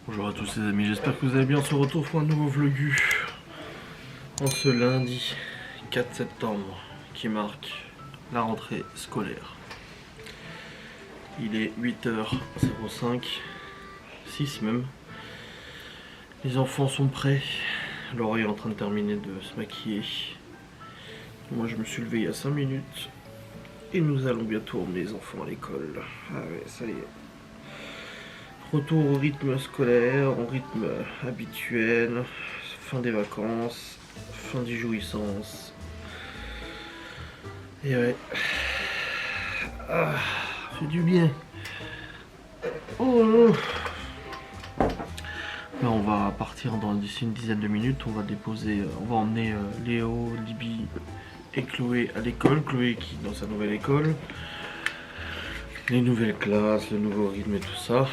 Bonjour à tous les amis, j'espère que vous allez bien. On se retrouve pour un nouveau vlogu en ce lundi 4 septembre qui marque la rentrée scolaire. Il est 8h05, 6 même. Les enfants sont prêts, Laura est en train de terminer de se maquiller. Moi je me suis levé il y a 5 minutes et nous allons bientôt emmener les enfants à l'école. Ah ouais, ça y est. Retour au rythme scolaire, au rythme habituel, fin des vacances, fin des jouissances. Et ouais. Ah, fait du bien. Oh. Là on va partir d'ici une dizaine de minutes, on va emmener Léo, Libby et Chloé à l'école. Chloé qui est dans sa nouvelle école. Les nouvelles classes, le nouveau rythme et tout ça.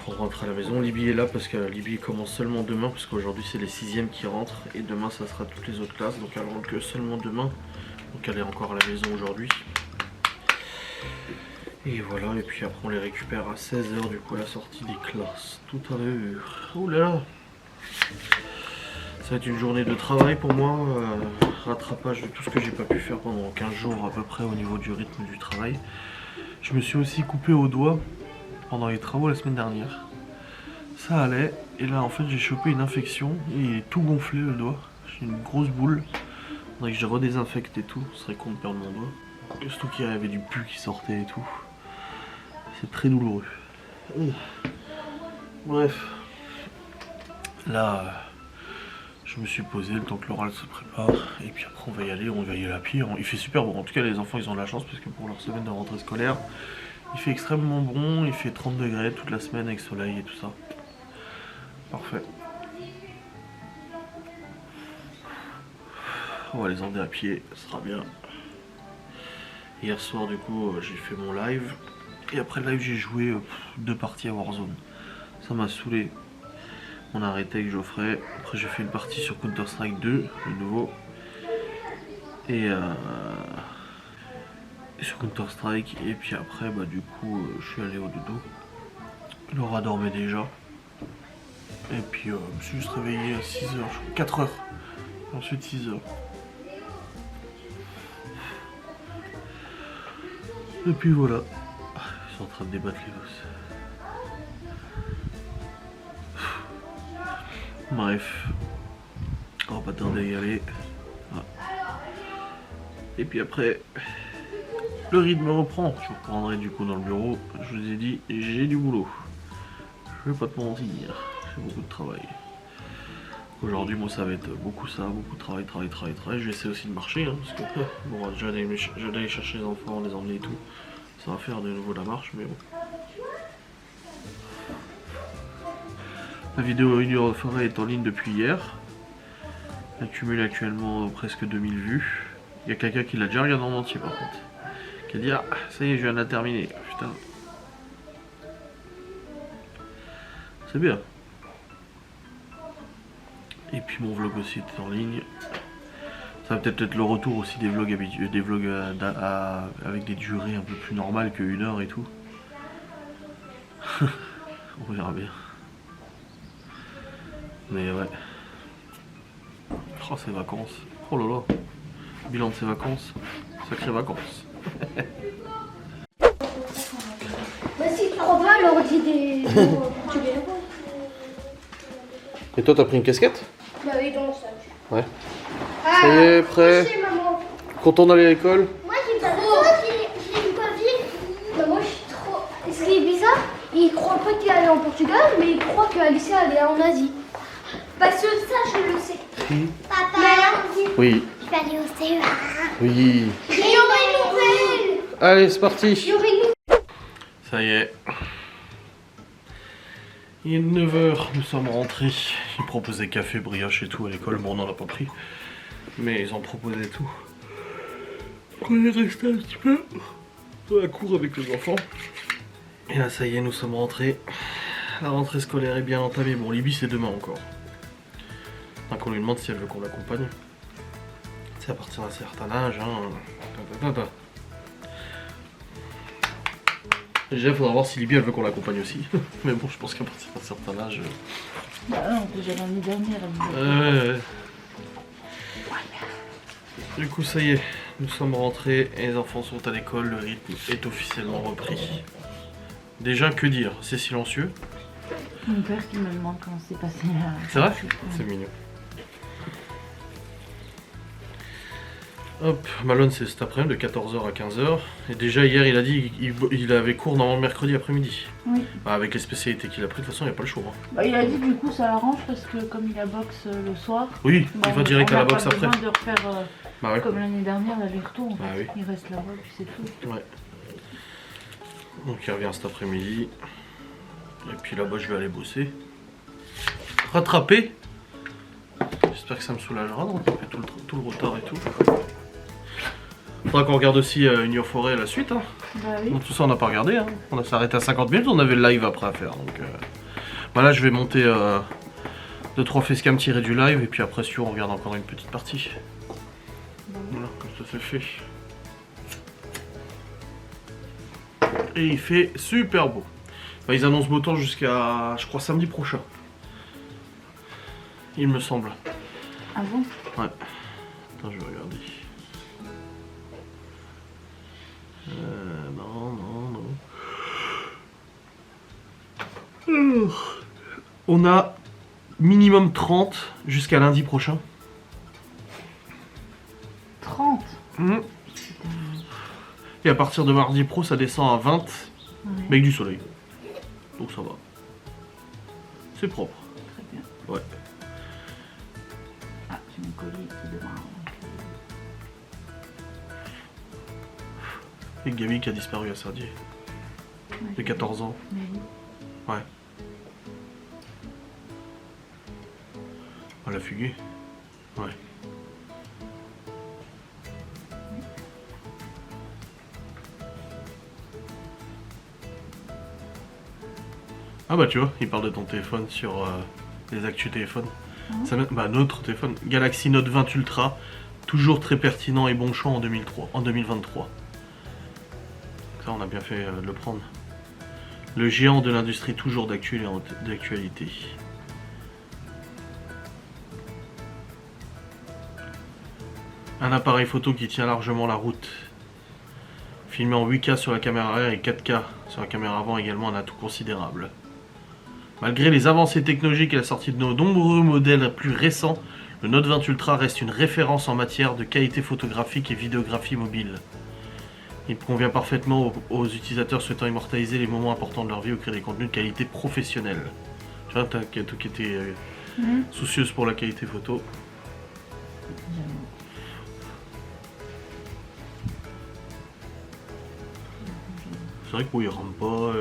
On rentre à la maison. Libby est là parce que Libby commence seulement demain, parce qu'aujourd'hui c'est les 6e qui rentrent et demain ça sera toutes les autres classes, donc elle rentre que seulement demain, donc elle est encore à la maison aujourd'hui. Et voilà, et puis après on les récupère à 16h du coup à la sortie des classes, tout à l'heure. Ouh là là, ça va être une journée de travail pour moi, rattrapage de tout ce que j'ai pas pu faire pendant 15 jours à peu près au niveau du rythme du travail. Je me suis aussi coupé au doigt pendant les travaux la semaine dernière. Ça allait, et là en fait j'ai chopé une infection et il est tout gonflé le doigt. J'ai une grosse boule. Il faudrait que je redésinfecte et tout, ce serait con de perdre mon doigt. Surtout qu'il y avait du pus qui sortait et tout. C'est très douloureux. Bref. Là, je me suis posé le temps que l'oral se prépare. Et puis après on va y aller à pied. Il fait super bon. En tout cas les enfants ils ont de la chance parce que pour leur semaine de rentrée scolaire, il fait extrêmement bon, il fait 30 degrés toute la semaine avec soleil et tout ça. Parfait. On va les emmener à pied, ce sera bien. Hier soir du coup j'ai fait mon live. Et après le live j'ai joué 2 parties à Warzone. Ça m'a saoulé. On a arrêté avec Geoffrey. Après j'ai fait une partie sur Counter Strike 2, le nouveau. Et sur Counter Strike. Et puis après bah du coup je suis allé au dodo. Laura dormait déjà. Et puis je me suis juste réveillé à 6h, 4h. Ensuite 6h. Et puis voilà. Ils sont en train de débattre les gosses. Bref. On va pas tarder à y aller. Ah. Et puis après, le rythme reprend. Je vous reprendrai du coup dans le bureau. Je vous ai dit, j'ai du boulot. Je vais pas te mentir. J'ai beaucoup de travail. Aujourd'hui, moi, ça va être beaucoup de travail. Je vais essayer aussi de marcher, hein, parce que bon, j'allais aller chercher les enfants, les emmener et tout. Ça va faire de nouveau la marche, mais bon. La vidéo Réunion Forêt est en ligne depuis hier. Elle cumule actuellement presque 2000 vues. Il y a quelqu'un qui l'a déjà regardé en entier par contre. Qui a dit ah ça y est je viens de la terminer. Putain. C'est bien. Et puis mon vlog aussi est en ligne. Ça va peut-être être le retour aussi des vlogs habituels, des vlogs avec des durées un peu plus normales que 1 heure et tout. On verra bien. Mais ouais. Oh ces vacances. Oh là là. Bilan de ces vacances. Sacrées vacances. Bah si tu crois pas l'ordi des portugais. Et toi t'as pris une casquette? Bah oui dans le sac. Ouais. Ça y est, prêt. Maman. Content d'aller à l'école? Moi j'ai pas j'ai pas vu. Bah moi je suis trop. Ce qui est bizarre, il croit pas qu'il est allé en Portugal, mais il croit qu'Alicia elle est en Asie. Parce que ça je le sais. Papa, Oui. je vais aller au CEA. Oui. Il y aurait une nouvelle. Allez, c'est parti. Il y aurait une nouvelle. Ça y est. Il est 9h, nous sommes rentrés. Ils proposaient café, brioche et tout à l'école. Bon, on n'en a pas pris. Mais ils en proposaient tout. On est resté un petit peu dans la cour avec les enfants. Et là, ça y est, nous sommes rentrés. La rentrée scolaire est bien entamée. Bon, Libby, c'est demain encore. Donc, on lui demande si elle veut qu'on l'accompagne. C'est à partir d'un certain âge. Hein. Déjà, il faudra voir si Libye elle veut qu'on l'accompagne aussi. Mais bon, je pense qu'à partir d'un certain âge. Bah non, déjà l'année dernière, elle me Ouais. Du coup, ça y est, nous sommes rentrés et les enfants sont à l'école, le rythme est officiellement repris. Déjà, que dire, c'est silencieux. Mon père qui me demande comment s'est passé la... C'est vrai? C'est mignon. Hop, Malone c'est cet après-midi de 14h à 15h. Et déjà hier il a dit qu'il avait cours normalement mercredi après-midi. Oui. Bah, avec les spécialités qu'il a pris, de toute façon il n'y a pas le choix. Hein. Bah, il a dit du coup ça l'arrange parce que comme il a boxe le soir, Oui, bah, il va direct on à la n'a boxe pas après. besoin de refaire Bah ouais. comme l'année dernière l'aller-retour. En fait. Bah oui. Il reste là-bas puis c'est tout. Ouais. Donc il revient cet après-midi. Et puis là-bas je vais aller bosser. Rattraper. J'espère que ça me soulagera donc après tout le retard et tout. Faudra qu'on regarde aussi Union Forêt à la suite. Hein. Bah oui. Donc tout ça on n'a pas regardé. Hein. On s'est arrêté à 50 minutes, on avait le live après à faire. Donc bah là je vais monter 2-3 facecam tirés du live et puis après si on regarde encore une petite partie. Voilà, comme ça c'est fait. Et il fait super beau. Bah, ils annoncent beau temps jusqu'à, je crois, samedi prochain. Il me semble. Ah bon? Ouais. Attends, je vais regarder. Non. Alors, on a minimum 30 jusqu'à lundi prochain. 30? Mmh. Et à partir de mardi pro, ça descend à 20, Ouais. mais avec du soleil. Donc ça va. C'est propre. Très bien. Ouais. Ah, j'ai mon colis qui est devant. Et Gabi qui a disparu à Sardier. Ouais, De 14 ans. Mais oui. Ouais. Elle a fugué. Ouais. Ah bah tu vois, il parle de ton téléphone sur les actus téléphone. Ça, bah notre téléphone, Galaxy Note 20 Ultra, toujours très pertinent et bon choix en 2023. Ça on a bien fait de le prendre. Le géant de l'industrie toujours d'actualité. Un appareil photo qui tient largement la route. Filmé en 8K sur la caméra arrière et 4K sur la caméra avant, également un atout considérable. Malgré les avancées technologiques et la sortie de nos nombreux modèles plus récents, le Note 20 Ultra reste une référence en matière de qualité photographique et vidéographie mobile. Il convient parfaitement aux utilisateurs souhaitant immortaliser les moments importants de leur vie ou créer des contenus de qualité professionnelle. Tu vois, toi qui étais soucieuse pour la qualité photo. C'est vrai que bon, il rentre pas.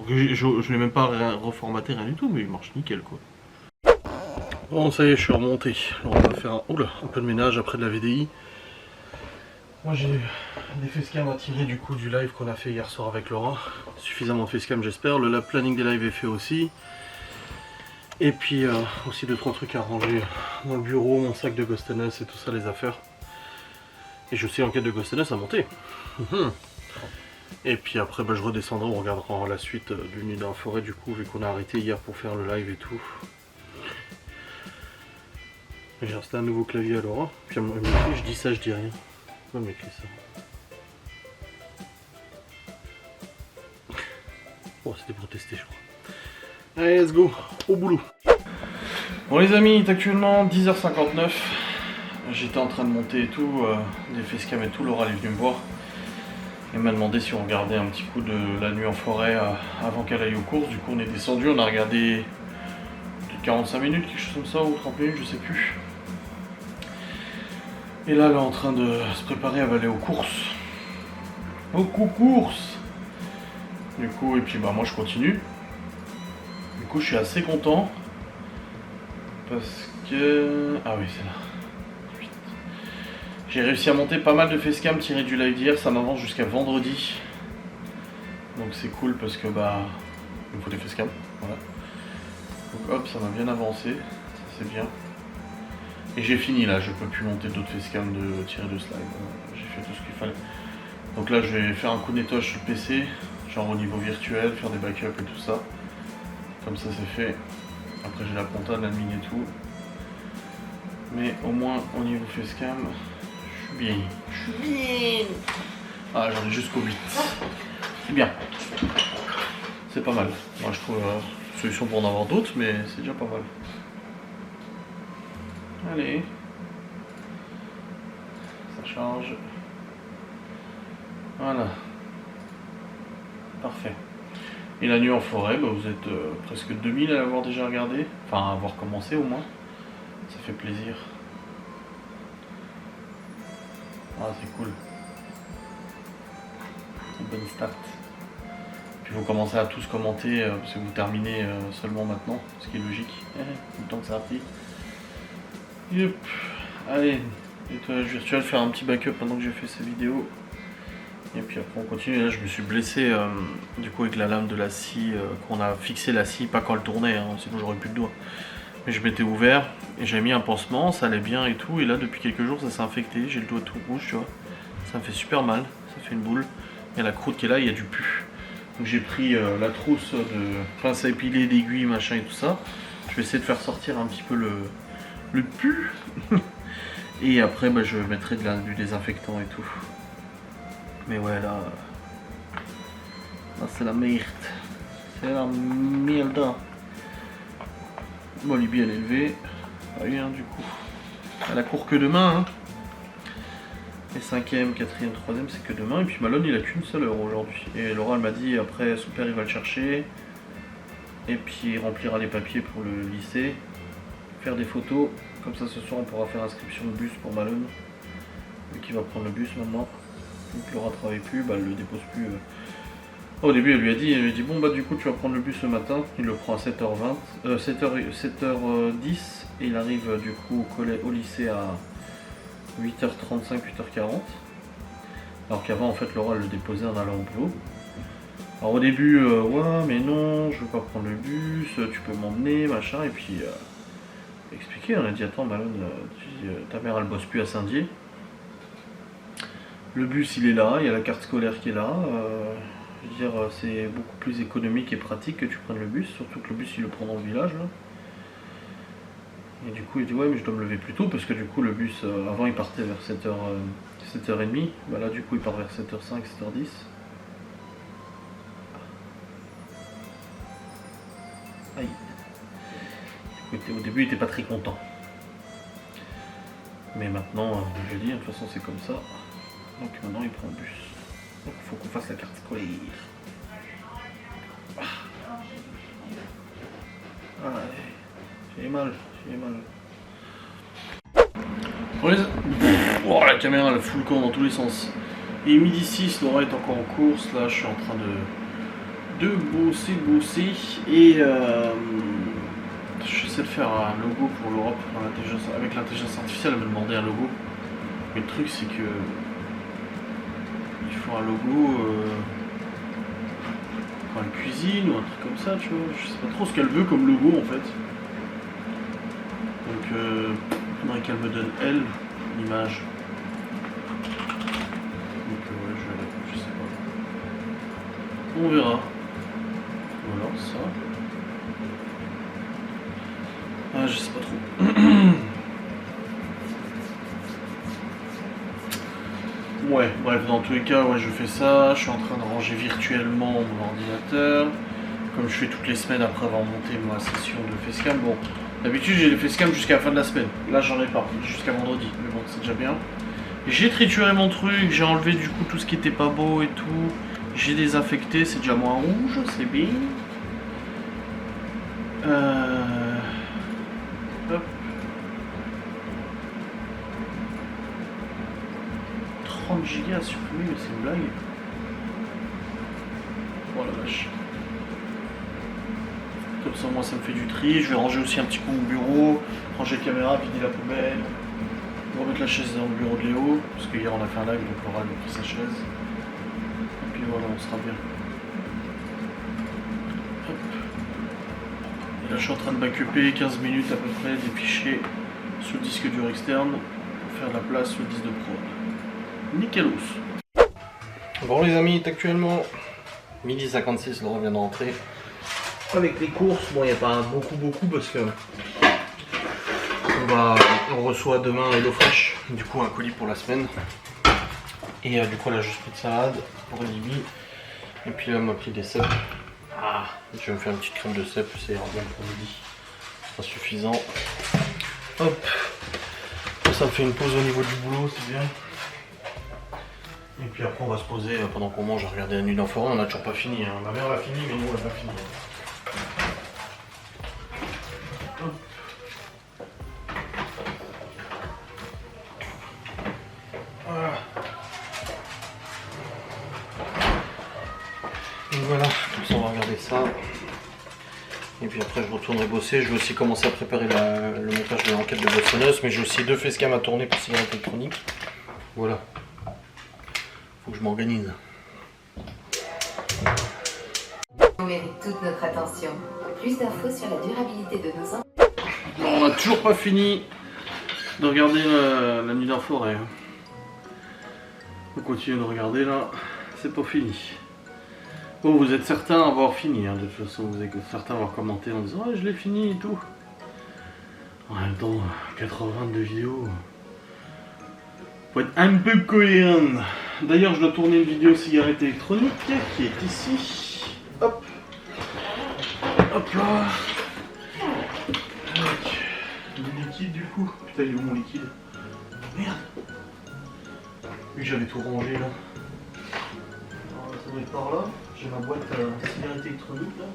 Je l'ai même pas reformaté, rien du tout, mais il marche nickel quoi. Bon, ça y est, je suis remonté. Alors, on va faire un peu de ménage après de la VDI. Moi j'ai des facecam à tirer du coup du live qu'on a fait hier soir avec Laura. Suffisamment de facecam j'espère. Le planning des lives est fait aussi. Et puis aussi 2-3 trucs à ranger dans le bureau, mon sac de Ghosteness et tout ça, les affaires. Et je suis en quête de Ghosteness à monter. Et puis après je redescendrai, on regardera la suite du Nuit dans la forêt du coup, vu qu'on a arrêté hier pour faire le live et tout. J'ai installé un nouveau clavier à Laura. Puis elle me dit, je dis ça, je dis rien. Pourquoi elle m'écrit ça? Oh, c'était pour tester je crois. Allez, let's go, au boulot. Bon les amis, il est actuellement 10h59. J'étais en train de monter et tout, des facecam et tout, Laura elle est venue me voir. Elle m'a demandé si on regardait un petit coup de la nuit en forêt avant qu'elle aille aux courses. Du coup on est descendu, on a regardé peut-être 45 minutes, quelque chose comme ça, ou 30 minutes, je sais plus. Et là elle est en train de se préparer, elle va aller aux courses. Aux courses. Du coup, et puis bah moi je continue. Du coup je suis assez content. Parce que... Ah oui c'est là. J'ai réussi à monter pas mal de facecam tirés du live d'hier, ça m'avance jusqu'à vendredi. Donc c'est cool parce que bah il me faut des facecam, voilà. Donc hop, ça m'a bien avancé, ça c'est bien. Et j'ai fini là, je peux plus monter d'autres facecam tirés de ce live. J'ai fait tout ce qu'il fallait. Donc là je vais faire un coup de nettoyage sur le PC, genre au niveau virtuel, faire des backups et tout ça. Comme ça c'est fait. Après j'ai la compta, l'admin et tout. Mais au moins au niveau facecam, je suis bien. Je suis bien. Ah, j'en ai jusqu'au 8. C'est bien. C'est pas mal. Moi je trouve une solution pour en avoir d'autres, mais c'est déjà pas mal. Allez. Ça charge. Voilà. Parfait. Et la nuit en forêt, bah, vous êtes presque 2000 à l'avoir déjà regardé. Enfin, à avoir commencé au moins. Ça fait plaisir. Ah, c'est cool. Une bonne start. Puis vous commencez à tous commenter, parce que vous terminez seulement maintenant, ce qui est logique. Le temps que ça a pris. Yep. Allez, nettoyage virtuel, faire un petit backup pendant que j'ai fait cette vidéo. Et puis après on continue. Là je me suis blessé du coup avec la lame de la scie, qu'on a fixé la scie, pas quand elle tournait, hein, sinon j'aurais plus de doigts. Mais je m'étais ouvert et j'avais mis un pansement, ça allait bien et tout. Et là depuis quelques jours ça s'est infecté, j'ai le doigt tout rouge, tu vois. Ça me fait super mal, ça fait une boule. Il y a la croûte qui est là, il y a du pu. Donc j'ai pris la trousse de pince à épiler, d'aiguilles, machin et tout ça. Je vais essayer de faire sortir un petit peu le pu. Et après bah, je mettrai du désinfectant et tout. Mais ouais là c'est la merde. C'est la merde. Bon, Libye elle est élevée. Ah, hein, du coup. Elle a court que demain. Hein. Et 5ème, 4ème, 3ème c'est que demain. Et puis Malone il a qu'une seule heure aujourd'hui. Et Laura elle m'a dit après son père il va le chercher. Et puis il remplira les papiers pour le lycée. Faire des photos. Comme ça ce soir on pourra faire inscription de bus pour Malone. Vu qu'il va prendre le bus maintenant. Donc Laura travaille plus, bah elle le dépose plus. Au début elle lui a dit bon bah du coup tu vas prendre le bus ce matin, il le prend à 7h20, 7h10 et il arrive du coup au lycée à 8h35, 8h40. Alors qu'avant en fait Laura elle le déposait en allant au boulot. Alors au début ouais mais non je veux pas prendre le bus, tu peux m'emmener machin et puis expliquer, on a dit attends Malone, ta mère elle bosse plus à Saint-Dié. Le bus il est là, il y a la carte scolaire qui est là, je veux dire c'est beaucoup plus économique et pratique que tu prennes le bus, surtout que le bus il le prend dans le village là. Et du coup il dit ouais mais je dois me lever plus tôt parce que du coup le bus avant il partait vers 7h30, bah là du coup il part vers 7h05, 7h10. Aïe. Au début il était pas très content. Mais maintenant, je dis, de toute façon c'est comme ça. Donc maintenant il prend le bus. Donc il faut qu'on fasse la carte scolaire. Ah, j'ai mal, j'ai mal. Oh, la caméra elle fout le camp dans tous les sens. Il est midi 6, Laura est encore en course. Là je suis en train de bosser. Et j'essaie de faire un logo pour l'Europe avec l'intelligence artificielle. Elle me demandait un logo. Mais le truc c'est que il faut un logo pour une cuisine ou un truc comme ça, tu vois. Je sais pas trop ce qu'elle veut comme logo en fait. Donc il faudrait qu'elle me donne elle l'image. Donc ouais, je sais pas. On verra. Voilà ça. Ah, je sais pas trop. Ouais, bref, dans tous les cas, ouais, je fais ça. Je suis en train de ranger virtuellement mon ordinateur. Comme je fais toutes les semaines après avoir monté ma session de facecam. Bon, d'habitude j'ai les facecam jusqu'à la fin de la semaine. Là, j'en ai pas, jusqu'à vendredi. Mais bon, c'est déjà bien. J'ai trituré mon truc, j'ai enlevé du coup tout ce qui était pas beau et tout. J'ai désinfecté, c'est déjà moins rouge, c'est bien. Hop. 30 gigas à supprimer, mais c'est une blague. Oh la vache. Comme ça, moi, ça me fait du tri. Je vais ranger aussi un petit coup mon bureau, ranger la caméra, vider la poubelle, remettre la chaise dans le bureau de Léo, parce que hier on a fait un live, donc Laura a pris sa chaise. Et puis voilà, on sera bien. Hop. Et là, je suis en train de backuper 15 minutes à peu près des fichiers sur le disque dur externe pour faire de la place sur le disque de prod. Nickelos. Bon les amis, actuellement Midi 56, Laurent vient de rentrer. Avec les courses, bon il n'y a pas beaucoup parce que on reçoit demain HelloFresh, du coup un colis pour la semaine. Et du coup là juste pris de salade pour Libby. Et puis là on m'a pris des cèpes. Ah, je vais me faire une petite crème de cèpes, c'est bien pour midi. C'est pas suffisant. Hop. Ça me fait une pause au niveau du boulot, c'est bien. Et puis après on va se poser pendant qu'on mange à regarder La Nuit dans Forêt. On n'a toujours pas fini, hein. Ma mère l'a fini mais nous on l'a pas fini. Hop. Voilà. Donc voilà, comme ça on va regarder ça. Et puis après je retournerai bosser. Je vais aussi commencer à préparer le montage de l'enquête de bossonneuse. Mais j'ai aussi 2 facecam à tourner pour cigarette électronique. Voilà. Faut que je m'organise. On mérite toute notre attention. Plus d'infos sur la durabilité de nos enfants. Bon, on n'a toujours pas fini de regarder La Nuit dans Forêt. On continue de regarder là. C'est pas fini. Bon, vous êtes certains à avoir fini, hein. De toute façon, vous êtes certains à avoir commenté en disant je l'ai fini et tout. En même temps, 82 vidéos. Faut être un peu cohérent. D'ailleurs, je dois tourner une vidéo cigarette électronique qui est ici. Hop. Hop là. Avec du liquide du coup. Putain, il est où mon liquide? Merde. Oui, j'avais tout rangé là. Alors, ça doit être par là. J'ai ma boîte à cigarette électronique là.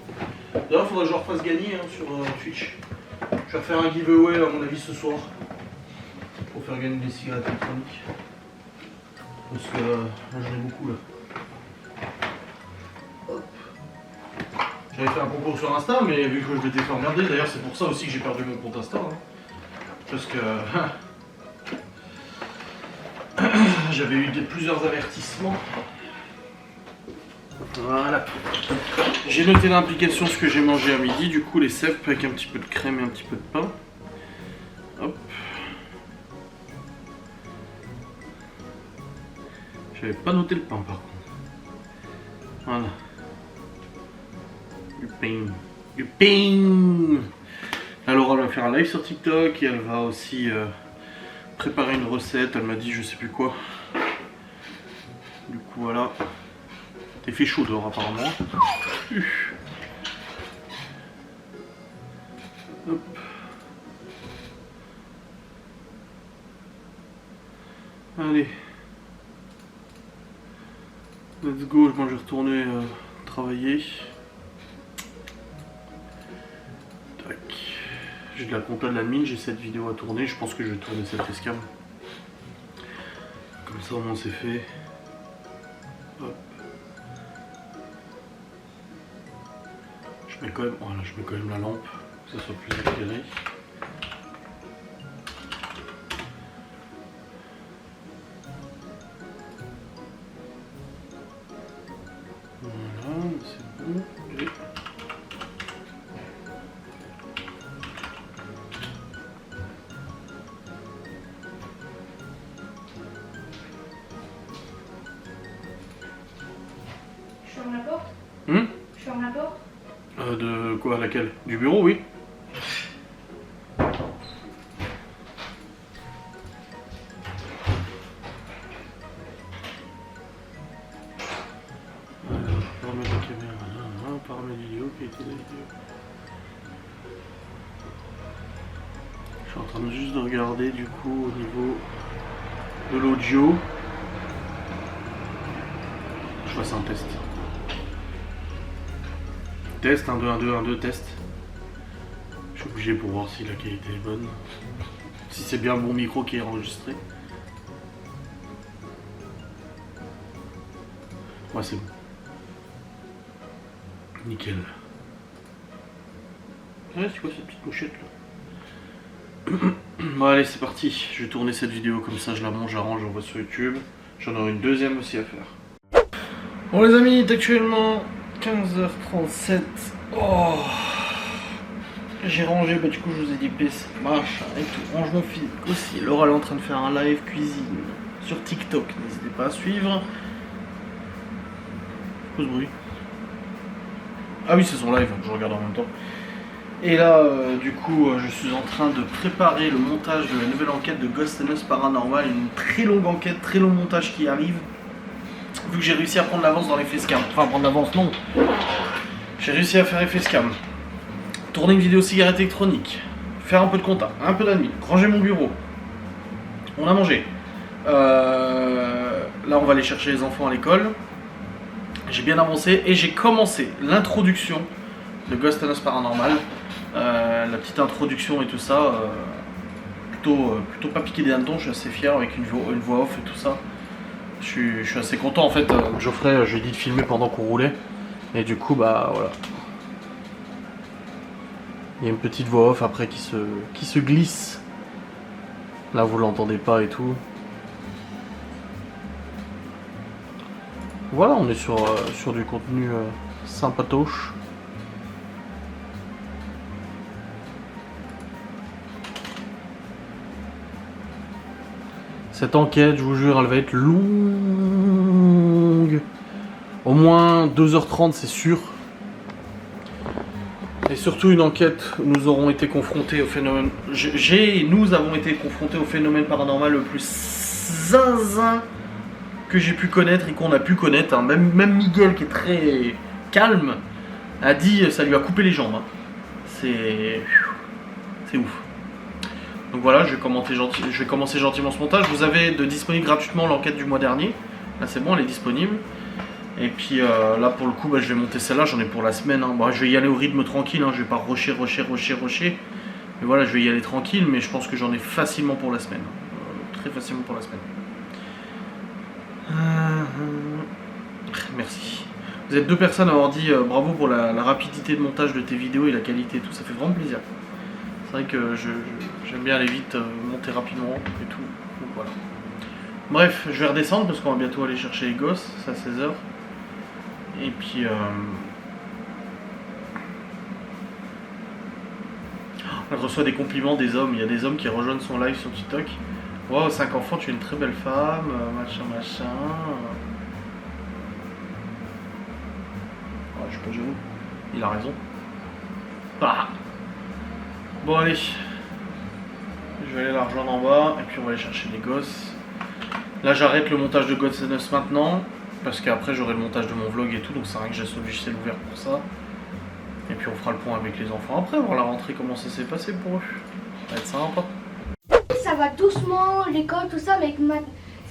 D'ailleurs, il faudrait que je leur fasse gagner hein, sur Twitch. Je vais faire un giveaway à mon avis ce soir. Pour faire gagner des cigarettes électroniques. Parce que là j'en ai beaucoup là. Hop. J'avais fait un concours sur Insta, mais vu que je m'étais fait emmerder, d'ailleurs c'est pour ça aussi que j'ai perdu mon compte Insta. Hein. Parce que j'avais eu plusieurs avertissements. Voilà. J'ai noté l'implication ce que j'ai mangé à midi, du coup les cèpes avec un petit peu de crème et un petit peu de pain. Hop. J'avais pas noté le pain par contre. Voilà. Du pain. Du pain. Là Laura va faire un live sur TikTok et elle va aussi préparer une recette. Elle m'a dit je sais plus quoi. Du coup voilà. T'es fait chaud dehors apparemment. Hop. Allez. Let's go, moi je vais retourner travailler. Tac. J'ai de la compta de l'admin, j'ai cette vidéo à tourner, je pense que je vais tourner cette facecam. Comme ça au moins c'est fait. Hop. Je mets quand même, voilà, je mets quand même la lampe, que ça soit plus éclairé. Voilà, c'est bon. Et... Je ferme la porte. Je ferme la porte. De quoi, laquelle? Du bureau, oui. Je suis en train de juste de regarder du coup au niveau de l'audio. Je fasse un test. Test, 1, 2, 1, 2, 1, 2, test. Je suis obligé pour voir si la qualité est bonne. Si c'est bien mon micro qui est enregistré. Ouais, c'est bon. Nickel. Ouais, c'est quoi cette petite pochette là? Bon allez, c'est parti. Je vais tourner cette vidéo comme ça, je la monte, j'arrange, j'envoie sur YouTube. J'en aurai une deuxième aussi à faire. Bon les amis, il est actuellement 15h37. Oh, j'ai rangé, bah du coup je vous ai dit PC, machin et tout. Rangement physique aussi. Laura elle est en train de faire un live cuisine sur TikTok. N'hésitez pas à suivre. Quoi ce bruit? Ah oui, c'est son live, je regarde en même temps. Et là, du coup, je suis en train de préparer le montage de la nouvelle enquête de Ghost and Us Paranormal. Une très longue enquête, très long montage qui arrive. Vu que j'ai réussi à prendre l'avance dans les facecam. Enfin, prendre l'avance, non. J'ai réussi à faire les facecam. Tourner une vidéo cigarette électronique. Faire un peu de compta, un peu d'admin. Ranger mon bureau. On a mangé. Là, on va aller chercher les enfants à l'école. J'ai bien avancé et j'ai commencé l'introduction de Ghost and Us Paranormal. La petite introduction et tout ça. Plutôt pas piqué des hannetons, je suis assez fier avec une voix off et tout ça. Je suis assez content en fait. Geoffrey, je lui ai dit de filmer pendant qu'on roulait. Et du coup, bah voilà. Il y a une petite voix off après qui se glisse. Là, vous l'entendez pas et tout. Voilà, on est sur du contenu sympatoche. Cette enquête, je vous jure, elle va être longue. Au moins 2h30, c'est sûr. Et surtout une enquête où nous aurons été confrontés au phénomène... Nous avons été confrontés au phénomène paranormal le plus zinzin que j'ai pu connaître et qu'on a pu connaître. Hein. Même Miguel, qui est très calme, a dit ça lui a coupé les jambes. Hein. C'est ouf. Donc voilà, je vais commencer gentiment ce montage. Vous avez disponible gratuitement l'enquête du mois dernier. Là c'est bon, elle est disponible. Et puis là pour le coup, je vais monter celle-là, j'en ai pour la semaine. Hein. Bon, je vais y aller au rythme tranquille, hein. Je vais pas rusher. Mais voilà, je vais y aller tranquille, mais je pense que j'en ai facilement pour la semaine. Très facilement pour la semaine. Merci. Vous êtes 2 personnes à avoir dit bravo pour la rapidité de montage de tes vidéos et la qualité et tout, ça fait vraiment plaisir. C'est vrai que j'aime bien aller vite, monter rapidement et tout. Donc voilà. Bref, je vais redescendre parce qu'on va bientôt aller chercher les gosses, c'est à 16h. Et puis... elle reçoit des compliments des hommes. Il y a des hommes qui rejoignent son live sur TikTok. Wow, 5 enfants, tu es une très belle femme, machin. Ouais, je suis pas jaloux. Il a raison. Ah. Bon, allez. Je vais aller la rejoindre en bas et puis on va aller chercher les gosses. Là, j'arrête le montage de Ghost and Us maintenant. Parce qu'après, j'aurai le montage de mon vlog et tout. Donc, c'est vrai que j'ai ce logiciel ouvert pour ça. Et puis, on fera le point avec les enfants après. Voir la rentrée, comment ça s'est passé pour eux. Ça va être sympa. Ça va doucement, l'école, tout ça, mais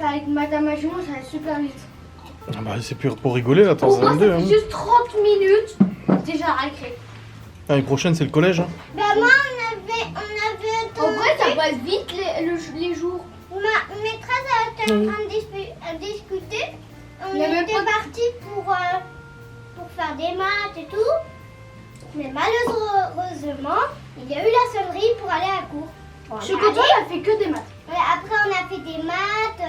avec Madame Agimon, ça va super vite. Ah bah, c'est plus pour rigoler là, Pour moi, ça fait juste 30 minutes, déjà récré. L'année prochaine, c'est le collège. Hein. Bah, moi, on avait. En vrai, ça passe vite les jours. Ma maîtresse était en train de discuter. On était partis pour faire des maths et tout. Mais malheureusement, il y a eu la sonnerie pour aller à cours. Je suis contente, elle a fait que des maths. Ouais, après, on a fait des maths,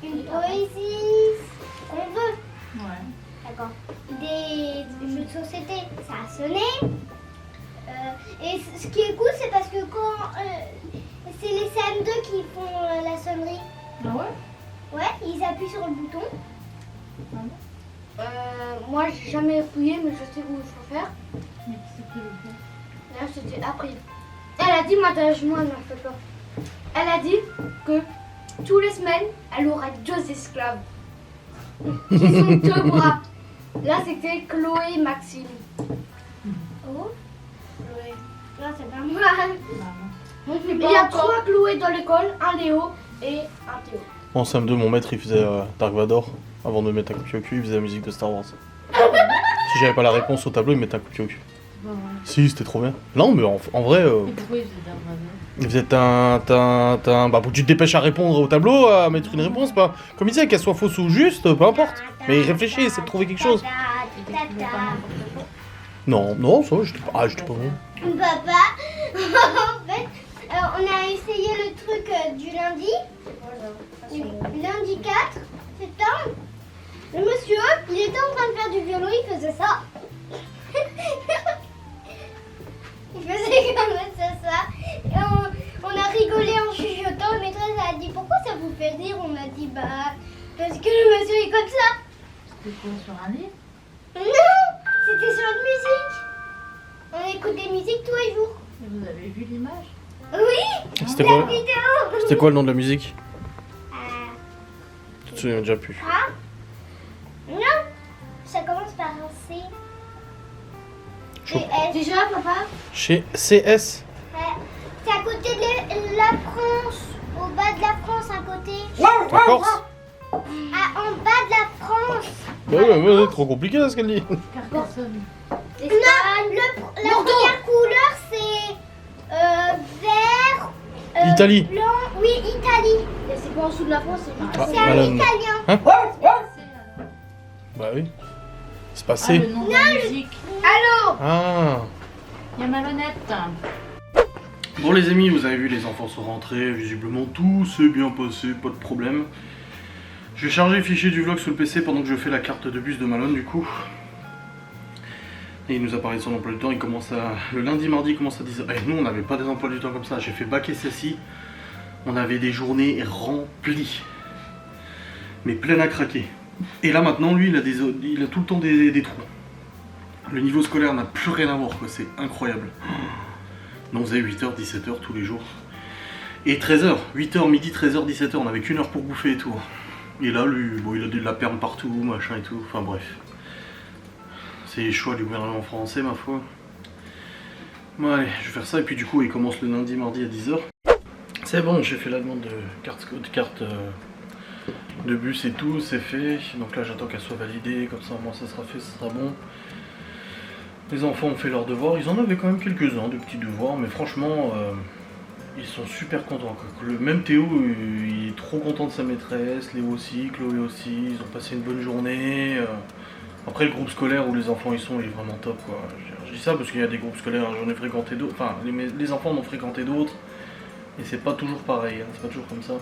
une poésie, ce qu'on veut. Ouais. D'accord. Des jeux de société, ça a sonné. Et ce qui est cool, c'est parce que quand c'est les CM2 qui font la sonnerie. Ah ouais? Ouais, ils appuient sur le bouton. Moi, j'ai jamais appuyé, mais je sais où il faut faire. Mais qui c'est qui le fait? Là, c'était après. Elle a dit, moi, elle m'a fait peur. Elle a dit que tous les semaines, elle aurait 2 esclaves. Qui sont 2 bras. Là, c'était Chloé et Maxime. Oh, Chloé. Non, c'est pas moi. Il y a 3 Chloé dans l'école, un Léo et un Théo. En CM2, mon maître il faisait Dark Vador. Avant de mettre un coup de pied au cul, il faisait la musique de Star Wars. Si j'avais pas la réponse au tableau, il mettait un coup de pied au cul. Ouais. Si, c'était trop bien. Non, mais en vrai. Et pourquoi il faisait Dark Vador? Vous êtes bah, tu te dépêches à répondre au tableau, à mettre une réponse, pas. Comme il disait, qu'elle soit fausse ou juste, peu importe. Mais réfléchis, essaie de trouver quelque chose. Non, ça va, j'étais pas bon. Papa, en fait, on a essayé le truc du lundi. Lundi 4 septembre. Le monsieur, il était en train de faire du violon, il faisait ça. Il faisait comme ça. Et on a rigolé en chuchotant. La maîtresse a dit pourquoi ça vous fait rire? On a dit bah parce que le monsieur est comme ça. C'était quoi, sur un livre? Non, c'était sur une musique. On écoute des musiques tous les jours. Et vous avez vu l'image? Oui, C'était la quoi? vidéo. C'était quoi le nom de la musique? Euh, Tu te souviens déjà plus. Ah non, ça commence par un C. Je- Et S. Déjà, papa? Chez CS. C'est à côté de la France, au bas de la France, à côté. En Corse? Ah, en bas de la France. Bah ouais, c'est trop compliqué là ce qu'elle dit. Carcassonne. Non, la première couleur c'est vert, Italie. blanc. Oui, Italie. Et c'est pas en dessous de la France, c'est Ah, C'est un Malone. italien. Hein? C'est alors. Bah oui. C'est Ah, passé. le nom de la musique. Allô? Ah. Il y a Malhonnête. Bon les amis, vous avez vu, les enfants sont rentrés, visiblement tout s'est bien passé, pas de problème. Je vais charger le fichier du vlog sur le PC pendant que je fais la carte de bus de Malone du coup. Et il nous a parlé de son emploi du temps, il commence à... Le lundi, mardi, il commence à 10h. Et nous on n'avait pas des emplois du temps comme ça, j'ai fait bac et ceci. On avait des journées remplies. Mais pleines à craquer. Et là maintenant, lui, il a tout le temps des trous. Le niveau scolaire n'a plus rien à voir quoi, c'est incroyable. Donc on faisait 8h, 17h tous les jours. Et 13h, 8h, midi, 13h, 17h, on avait qu'une heure pour bouffer et tout. Et là, lui, bon, il a de la perme partout, machin et tout, enfin bref. C'est les choix du gouvernement français, ma foi. Bon allez, je vais faire ça, et puis du coup, il commence le lundi, mardi à 10h. C'est bon, j'ai fait la demande de carte de bus et tout, c'est fait. Donc là, j'attends qu'elle soit validée, comme ça, moi, ça sera fait, ça sera bon. Les enfants ont fait leurs devoirs, ils en avaient quand même quelques-uns, de petits devoirs, mais franchement, ils sont super contents. Quoi. Même Théo, il est trop content de sa maîtresse, Léo aussi, Chloé aussi, ils ont passé une bonne journée. Après, le groupe scolaire où les enfants ils sont, il est vraiment top. Quoi. Je dis ça parce qu'il y a des groupes scolaires, j'en ai fréquenté d'autres, enfin, les enfants en ont fréquenté d'autres, et c'est pas toujours pareil, hein, c'est pas toujours comme ça.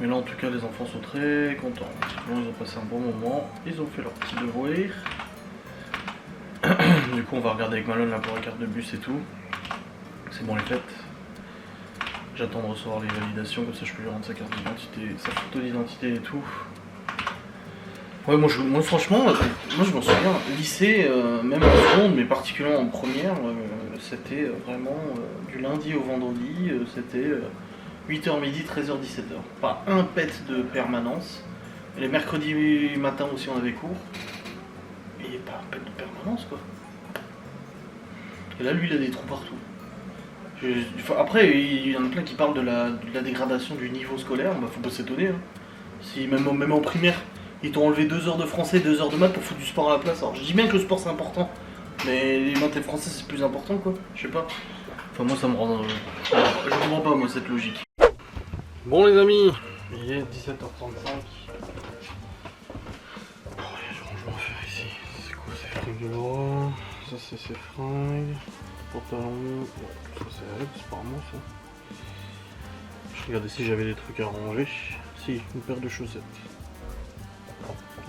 Mais là, en tout cas, les enfants sont très contents. Bon, ils ont passé un bon moment, ils ont fait leurs petits devoirs. Du coup on va regarder avec Malone là pour la carte de bus et tout. C'est bon les fêtes. J'attends de recevoir les validations, comme ça je peux lui rendre sa carte d'identité, sa photo d'identité et tout. Ouais moi franchement, moi je m'en souviens, lycée, même en seconde, mais particulièrement en première, c'était vraiment du lundi au vendredi, c'était 8h midi, 13h, 17h. Pas un pet de permanence. Et les mercredis matin aussi on avait cours. Et pas un pet de permanence quoi. Et là lui il a des trous partout. Après il y en a plein qui parlent de la dégradation du niveau scolaire, bah faut pas s'étonner. Hein. Si même en primaire, ils t'ont enlevé 2 heures de français, 2 heures de maths pour foutre du sport à la place. Alors je dis bien que le sport c'est important, mais les maths et le français c'est plus important quoi, je sais pas. Enfin moi ça me rend... je comprends pas moi cette logique. Bon les amis, il est 17h35. Ici, c'est quoi ces fringues de Laura? Ça c'est ses fringues, pantalon, ça c'est elle, c'est pas moi ça. Je regardais si j'avais des trucs à ranger. Si, une paire de chaussettes.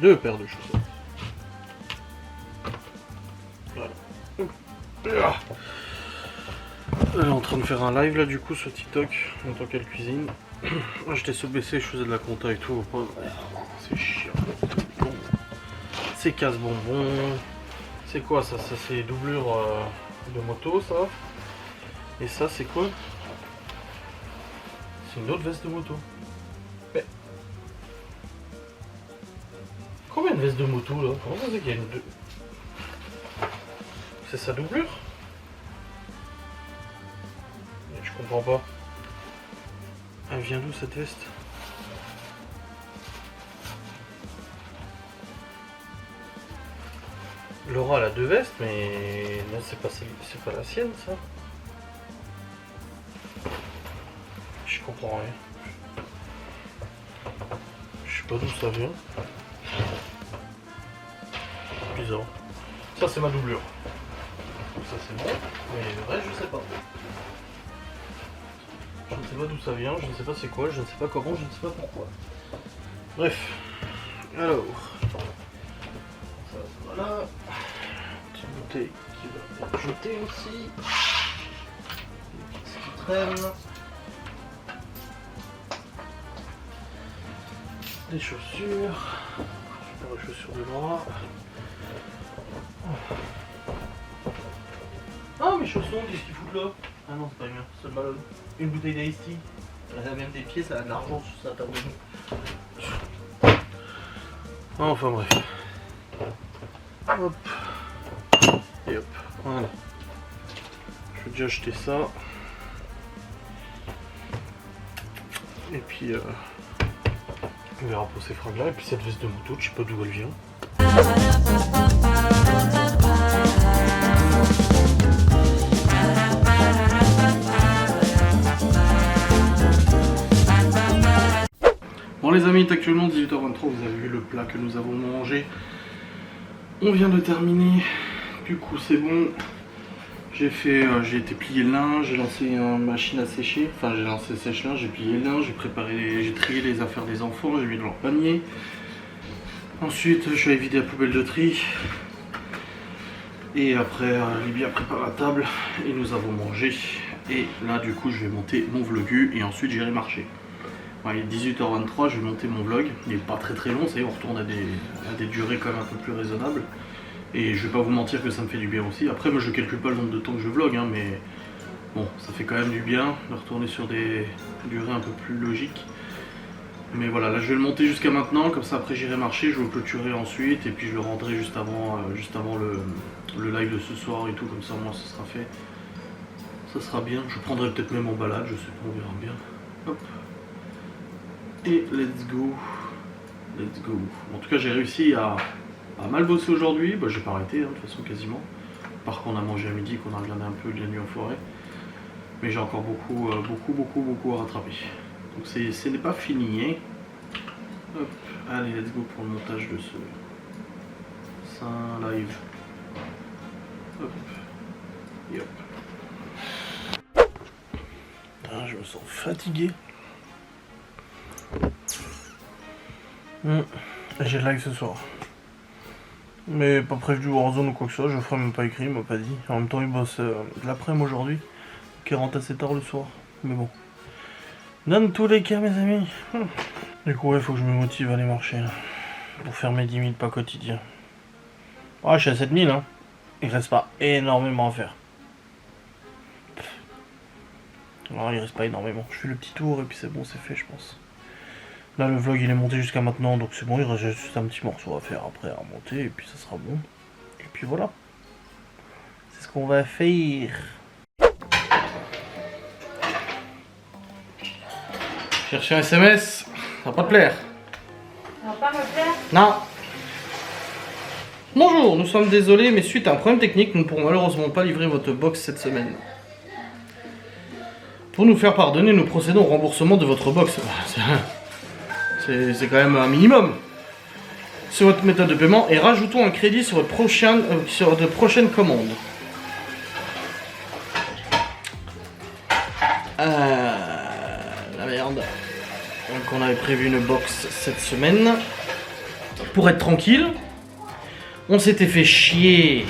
2 paires de chaussettes. Voilà. Elle est en train de faire un live là du coup sur TikTok, en tant qu'elle cuisine. J'étais sur le PC, je faisais de la compta et tout. C'est chiant. C'est casse-bonbon. C'est quoi ça? Ça c'est doublure de moto ça. Et ça c'est quoi? C'est une autre veste de moto. Mais... Combien de vestes de moto là? Comment ça c'est qu'il y a une... C'est sa doublure? Je comprends pas. Elle vient d'où cette veste? Laura elle a 2 vestes, mais non c'est pas la sienne ça. Je comprends rien. Je sais pas d'où ça vient. Bizarre. Ça c'est ma doublure. Ça c'est bon, mais le reste je sais pas. Je ne sais pas d'où ça vient, je ne sais pas c'est quoi, je ne sais pas comment, je ne sais pas pourquoi. Bref. Alors. Ça, voilà. Petite bouteille qui va être jetée aussi. Ce qui traîne. Des chaussures. Les chaussures de droit. Ah, mes chaussons, qu'est-ce qu'ils foutent là? Ah non, c'est pas bien, c'est le ballon. Une bouteille d'Ice Tea. Elle a même des pieds, ça a de l'argent sur sa table de nuit. Enfin bref. Hop. Et hop. Voilà. Je vais déjà acheter ça. Et puis on verra pour ces fringues là. Et puis cette veste de moto, je sais pas d'où elle vient. Bon les amis, il est actuellement 18h23, vous avez vu le plat que nous avons mangé. On vient de terminer, du coup c'est bon. J'ai été plier le linge, j'ai lancé une machine à sécher, enfin j'ai lancé le sèche-linge, j'ai plié le linge, j'ai trié les affaires des enfants, j'ai mis dans leur panier. Ensuite je suis allé vider la poubelle de tri. Et après Libye a préparé la table et nous avons mangé. Et là du coup je vais monter mon vlogu et ensuite j'irai marcher. Il est 18h23, je vais monter mon vlog, il n'est pas très long, on retourne à des durées quand même un peu plus raisonnables. Et je vais pas vous mentir que ça me fait du bien aussi. Après moi je calcule pas le nombre de temps que je vlog, hein, mais bon ça fait quand même du bien de retourner sur des durées un peu plus logiques. Mais voilà, là je vais le monter jusqu'à maintenant, comme ça après j'irai marcher, je vais le clôturer ensuite et puis je le rendrai juste avant le live de ce soir et tout, comme ça au moins ce sera fait. Ça sera bien, je prendrai peut-être même en balade, je sais pas, on verra bien. Hop. Et let's go. Let's go. En tout cas j'ai réussi à mal bosser aujourd'hui, bah, j'ai pas arrêté hein, de toute façon quasiment. Par contre on a mangé à midi, qu'on a regardé un peu de la nuit en forêt. Mais j'ai encore beaucoup à rattraper. Donc ce n'est pas fini. Hein. Hop. Allez let's go pour le montage de ce Saint live. Hop. Et hop. Ah, je me sens fatigué. J'ai le live ce soir. Mais pas prévu Warzone ou quoi que ce soit, je ferai même pas écrit, il m'a pas dit. En même temps il bosse de l'après-midi aujourd'hui, qui rentre assez tard le soir. Mais bon. Dans tous les cas mes amis. Du coup ouais, faut que je me motive à aller marcher. Pour faire mes 10 000 pas quotidiens. Ouais, je suis à 7 000 hein. Il reste pas énormément à faire. Non, il reste pas énormément. Je fais le petit tour et puis c'est bon, c'est fait je pense. Là le vlog il est monté jusqu'à maintenant donc c'est bon, il reste juste un petit morceau à faire après à remonter et puis ça sera bon. Et puis voilà. C'est ce qu'on va faire. Chercher un SMS, ça va pas te plaire. Ça va pas me plaire? Non. Bonjour, nous sommes désolés mais suite à un problème technique, nous ne pourrons malheureusement pas livrer votre box cette semaine. Pour nous faire pardonner, nous procédons au remboursement de votre box. C'est quand même un minimum. C'est votre méthode de paiement et rajoutons un crédit sur votre prochaine commande. La merde. Donc on avait prévu une box cette semaine. Pour être tranquille. On s'était fait chier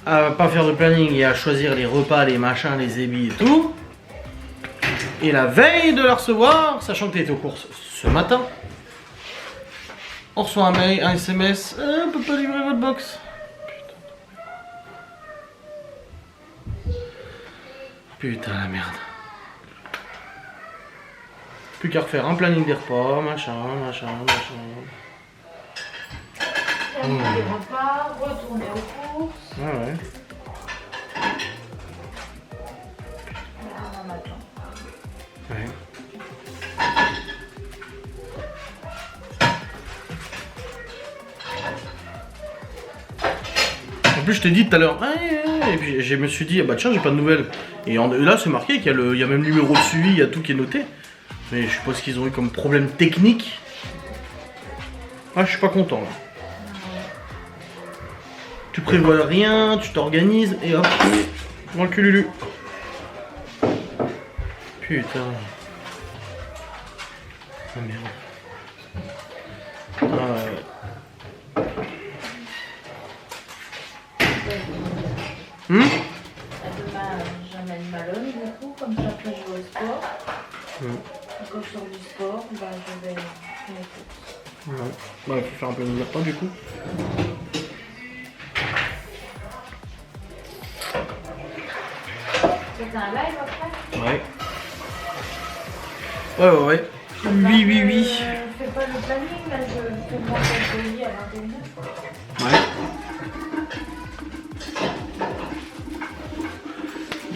à pas faire de planning et à choisir les repas, les machins, les ébis et tout. Et la veille de la recevoir, sachant que tu étais aux courses ce matin, on reçoit un mail, un SMS, on peut pas livrer votre box. Putain la merde. Plus qu'à refaire un planning des repas, machin. Terminer les repas, retourner aux courses. Ah ouais. Ouais. En plus je t'ai dit tout à l'heure, et puis je me suis dit, ah bah tiens j'ai pas de nouvelles. Et là c'est marqué qu'il y a même le numéro de suivi, il y a tout qui est noté. Mais je sais pas ce qu'ils ont eu comme problème technique. Ah je suis pas content là. Tu prévois rien, tu t'organises et hop, dans le cululu. Putain. Ah merde. Ah ouais. Demain, j'amène Malone, du coup, comme ça après je vais au sport. Quand je sors du sport, bah, je vais Ouais. Bah, il faut faire un peu de myrtin du coup. C'est un live après? Ouais. Ouais. Oui. Je fais pas le planning, là, je fais mon atelier à 21h. Ouais.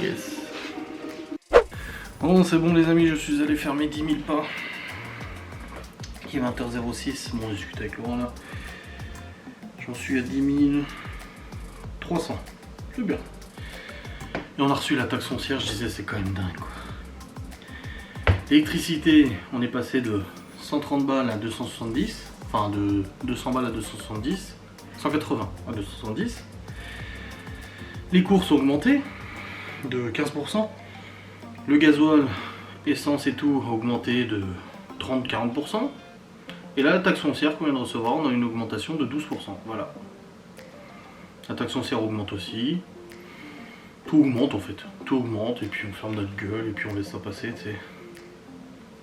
Yes. Bon, c'est bon les amis, je suis allé faire mes 10 000 pas. Il est 20h06, bon, on discute avec Laurent là. J'en suis à 10 300. C'est bien. Et on a reçu la taxe foncière, je disais c'est quand même dingue quoi. L'électricité, on est passé de 130 balles à 270. Enfin de 200 balles à 270. 180 à 270. Les courses ont augmenté de 15%. Le gasoil, essence et tout a augmenté de 30-40%. Et là, la taxe foncière qu'on vient de recevoir, on a une augmentation de 12%. Voilà. La taxe foncière augmente aussi. Tout augmente en fait. Tout augmente et puis on ferme notre gueule et puis on laisse ça passer, tu sais.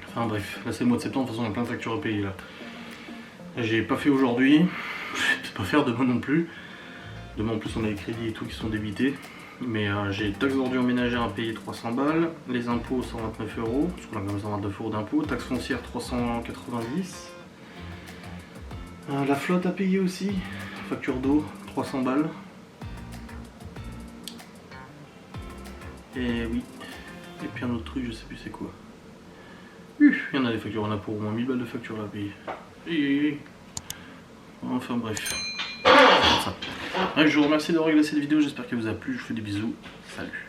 Enfin bref, là c'est le mois de septembre, de toute façon on a plein de factures à payer là. J'ai pas fait aujourd'hui, je vais peut-être pas faire demain non plus. Demain en plus on a les crédits et tout qui sont débités. Mais j'ai taxe d'ordures ménagères à payer 300 balles, les impôts 129 €, parce qu'on a quand même 129 € d'impôts, taxe foncière 390. La flotte à payer aussi, facture d'eau 300 balles. Et oui, et puis un autre truc, je sais plus c'est quoi. Il y en a des factures, on a pour au moins 1000 balles de factures là à payer. Enfin bref. Comme ça. Bref, je vous remercie d'avoir regardé cette vidéo, j'espère qu'elle vous a plu, je vous fais des bisous, salut.